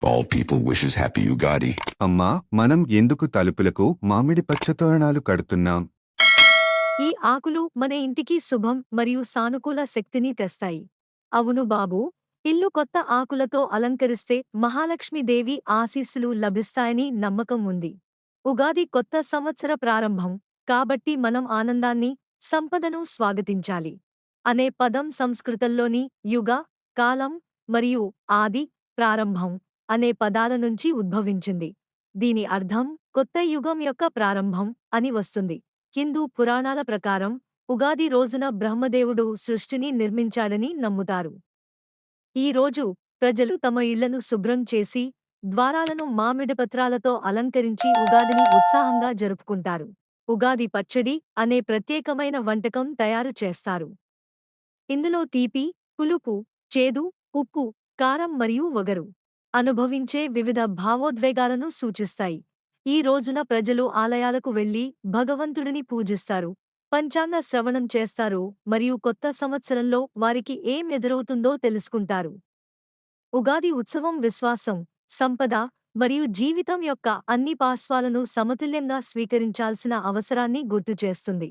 All people wishes happy Ugadi. అమ్మా, మనం ఎందుకు తలుపులకు మామిడి పచ్చతోరణాలు కడుతున్నాం? ఈ ఆకులు మన ఇంటికి శుభం మరియు సానుకూల శక్తిని తెస్తాయి. అవును బాబూ, ఇల్లు కొత్త ఆకులతో అలంకరిస్తే మహాలక్ష్మీదేవి ఆశీస్సులు లభిస్తాయని నమ్మకం ఉంది. ఉగాది కొత్త సంవత్సర ప్రారంభం, కాబట్టి మనం ఆనందాన్ని, సంపదను స్వాగతించాలి. అనే పదం సంస్కృతంలోని యుగ, కాలం మరియు ఆది, ప్రారంభం అనే పదాల నుంచి ఉద్భవించింది. దీని అర్థం కొత్త యుగం యొక్క ప్రారంభం అని వస్తుంది. హిందూ పురాణాల ప్రకారం ఉగాది రోజున బ్రహ్మదేవుడు సృష్టిని నిర్మించాడని నమ్ముతారు. ఈ రోజు ప్రజలు తమ ఇళ్లను శుభ్రం చేసి, ద్వారాలను మామిడి పత్రాలతో అలంకరించి ఉగాదిని ఉత్సాహంగా జరుపుకుంటారు. ఉగాది పచ్చడి అనే ప్రత్యేకమైన వంటకం తయారు చేస్తారు. ఇందులో తీపి, పులుపు, చేదు, ఉప్పు, కారం మరియు వగరు అనుభవించే వివిధ భావోద్వేగాలను సూచిస్తాయి. ఈ రోజున ప్రజలు ఆలయాలకు వెళ్లి భగవంతుడిని పూజిస్తారు, పంచాంగ శ్రవణం చేస్తారు మరియు కొత్త సంవత్సరంలో వారికి ఏం ఎదురవుతుందో తెలుసుకుంటారు. ఉగాది ఉత్సవం విశ్వాసం, సంపద మరియు జీవితం యొక్క అన్ని పార్శ్వాలను సమతుల్యంగా స్వీకరించాల్సిన అవసరాన్ని గుర్తుచేస్తుంది.